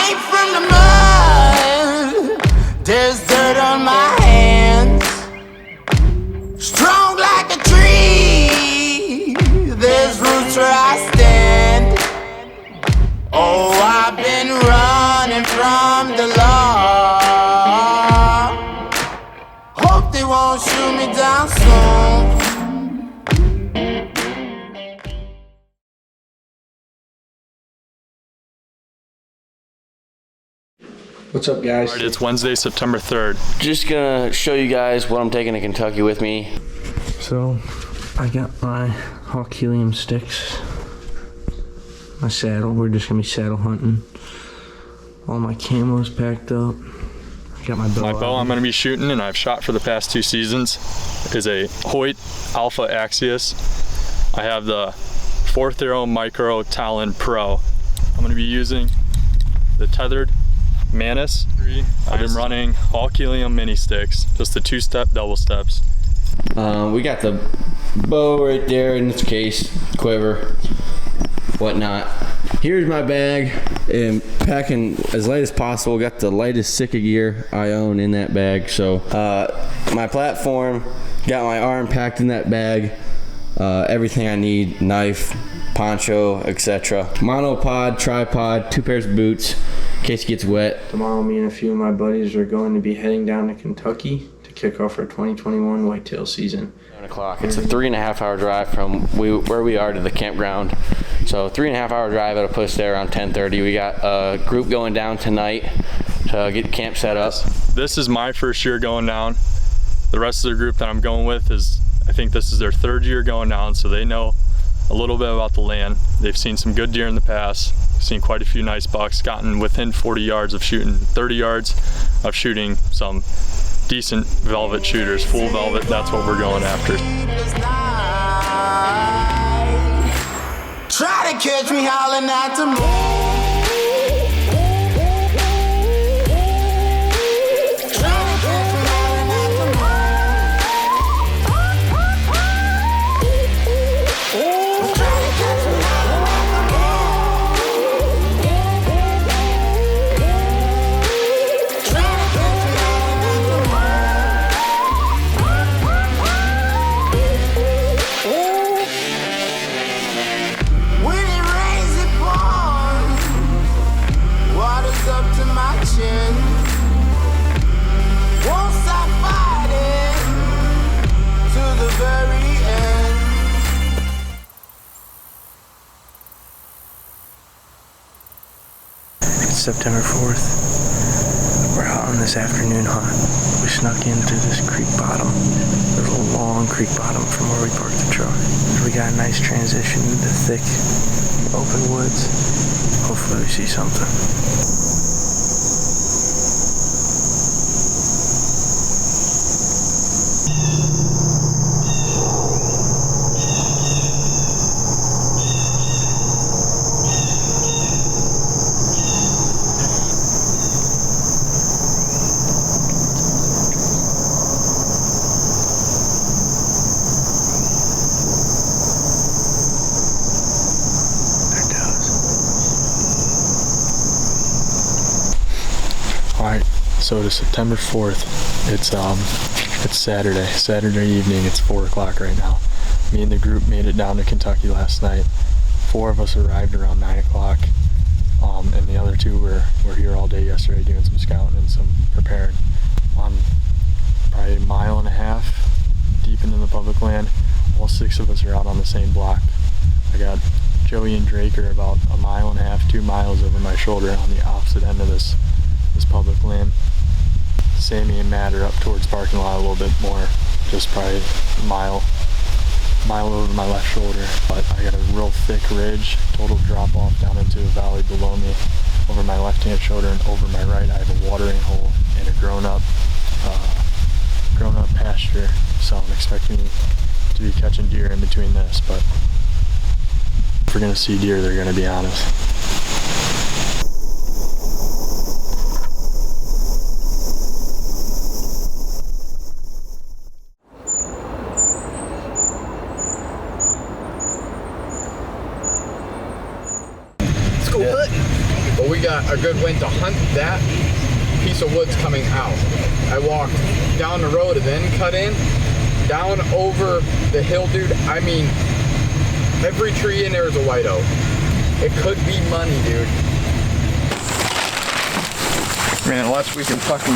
came from the mud. There's dirt on my hands. Strong like a tree. There's roots where I stand. Oh, I've been running from the law. Hope they won't shoot me down soon. What's up, guys? All right, it's Wednesday, September 3rd. Just gonna show you guys what I'm taking to Kentucky with me. So, I got my Hawk helium sticks, my saddle. We're just gonna be saddle hunting. All my camos packed up. I got my bow. My bow I'm gonna be shooting, and I've shot for the past 2 seasons, is a Hoyt Alpha Axius. I have the 4th Arrow Micro Talon Pro. I'm gonna be using the tethered Manus. I've been running Hawk helium mini sticks, just the 2-step double steps. We got the bow right there in its case, quiver, whatnot. Here's my bag, and packing as light as possible. Got the lightest Sitka gear I own in that bag. So my platform, got my arm packed in that bag. Everything I need, knife, poncho, etc. Monopod, tripod, 2 pairs of boots in case it gets wet. Tomorrow, me and a few of my buddies are going to be heading down to Kentucky to kick off our 2021 whitetail season. 7 o'clock. It's a 3.5-hour drive from where we are to the campground. So 3.5-hour drive. It'll put us there around 10:30. We got a group going down tonight to get camp set up. This is my first year going down. The rest of the group that I'm going with is, I think this is their 3rd year going down, so they know a little bit about the land. They've seen some good deer in the past, seen quite a few nice bucks, gotten within 40 yards of shooting, 30 yards of shooting some decent velvet shooters, full velvet. That's what we're going after. Try to catch me howling at the moon. September 4th. We're out on this afternoon hunt. We snuck in through this creek bottom. There's a long creek bottom from where we parked the truck. We got a nice transition into thick, open woods. Hopefully we see something. So it is September 4th. It's Saturday evening. It's 4 o'clock right now. Me and the group made it down to Kentucky last night. 4 of us arrived around 9 o'clock, and the other 2 were here all day yesterday doing some scouting and some preparing. I'm probably a mile and a half deep into the public land. All 6 of us are out on the same block. I got Joey and Drake are about a mile and a half, 2 miles over my shoulder on the opposite end of this public land. Sammy and Matt are up towards parking lot a little bit more, just probably a mile over my left shoulder. But I got a real thick ridge, total drop off down into a valley below me. Over my left hand shoulder and over my right, I have a watering hole and a grown up pasture. So I'm expecting to be catching deer in between this, but if we're gonna see deer, they're gonna be on us. but we got a good wind to hunt that piece of woods coming out. I walked down the road and then cut in, down over the hill, dude. I mean, every tree in there is a white oak. It could be money, dude. I mean, unless we can fucking,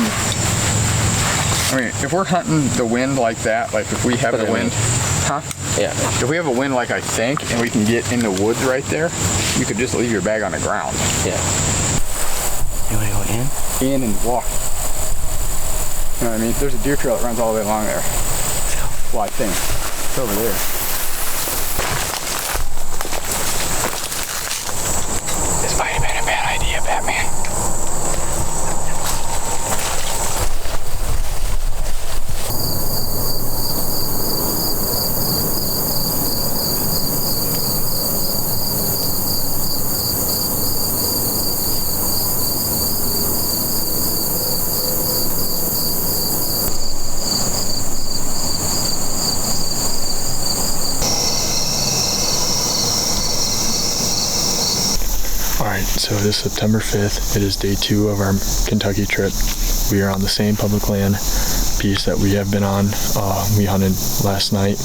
I mean, if we're hunting the wind like that, like if we have the wind, huh? Yeah. If we have a wind like I think, and we can get in the woods right there, you could just leave your bag on the ground. Yeah. You want to go in? In and walk. You know what I mean? There's a deer trail that runs all the way along there. Well, I think. It's over there. This might have been a bad idea, Batman. Alright, so it is September 5th. It is day 2 of our Kentucky trip. We are on the same public land piece that we have been on. We hunted last night.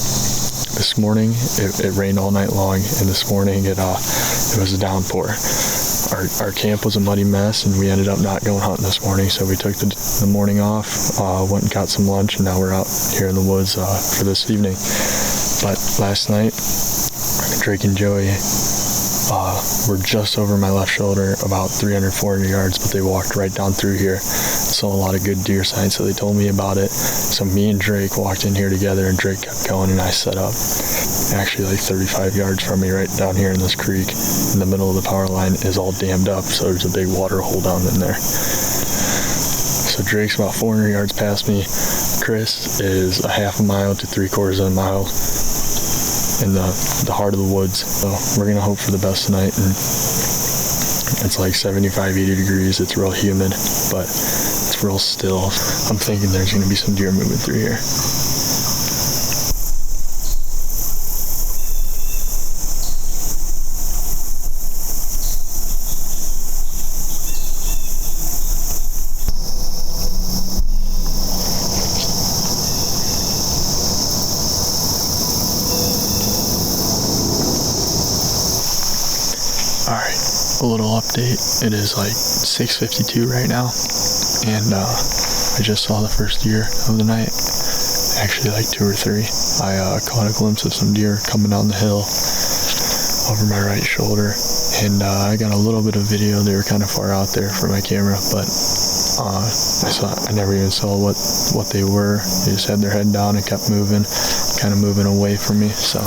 This morning, it rained all night long, and this morning it was a downpour. Our camp was a muddy mess, and we ended up not going hunting this morning, so we took the morning off, went and got some lunch, and now we're out here in the woods for this evening. But last night, Drake and Joey were just over my left shoulder, about 300, 400 yards, but they walked right down through here. Saw a lot of good deer signs, so they told me about it. So me and Drake walked in here together, and Drake kept going, and I set up. Actually, like 35 yards from me, right down here in this creek, in the middle of the power line, is all dammed up, so there's a big water hole down in there. So Drake's about 400 yards past me. Chris is a half a mile to 3/4 of a mile in the heart of the woods. So we're gonna hope for the best tonight, and it's like 75, 80 degrees. It's real humid, but it's real still. I'm thinking there's gonna be some deer moving through here. Alright, a little update. It is like 6:52 right now, and I just saw the first deer of the night. Actually, like 2 or 3. I caught a glimpse of some deer coming down the hill over my right shoulder, and I got a little bit of video. They were kind of far out there for my camera, but I never even saw what they were. They just had their head down and kept moving, kind of moving away from me. So.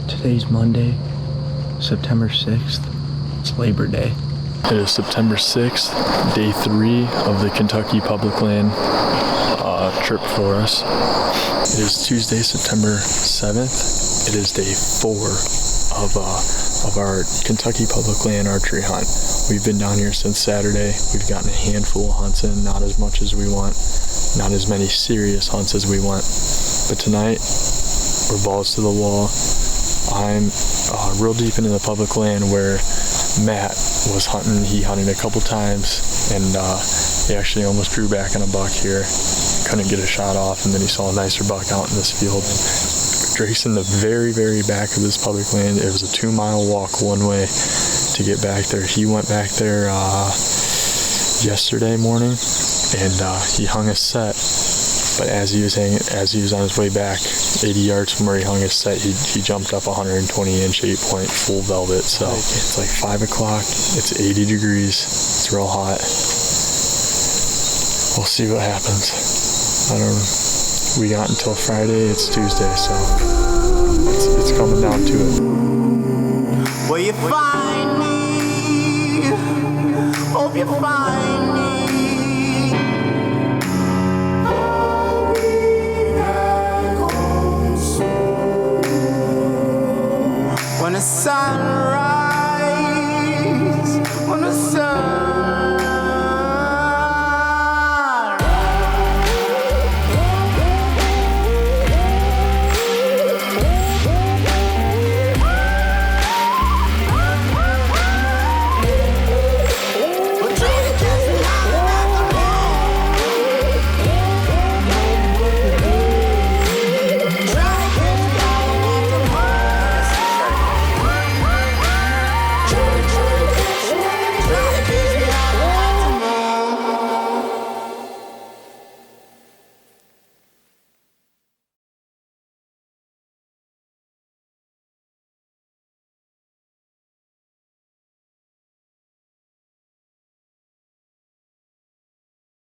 Today's Monday, September 6th. It's Labor Day. It is September 6th, day 3 of the Kentucky Public Land trip for us. It is Tuesday, September 7th. It is day 4 of our Kentucky Public Land archery hunt. We've been down here since Saturday. We've gotten a handful of hunts in, not as much as we want, not as many serious hunts as we want. But tonight, we're balls to the wall. I'm real deep into the public land where Matt was hunting. He hunted a couple times, and he actually almost drew back on a buck here. Couldn't get a shot off, and then he saw a nicer buck out in this field. Drake's in the very, very back of this public land. It was a 2-mile walk one way to get back there. He went back there yesterday morning, and he hung a set. But as he was on his way back, 80 yards from where he hung his set, he jumped up 120-inch 8-point full velvet. So it's like 5 o'clock. It's 80 degrees. It's real hot. We'll see what happens. We got until Friday. It's Tuesday, so it's coming down to it. Will you find me? Hope you find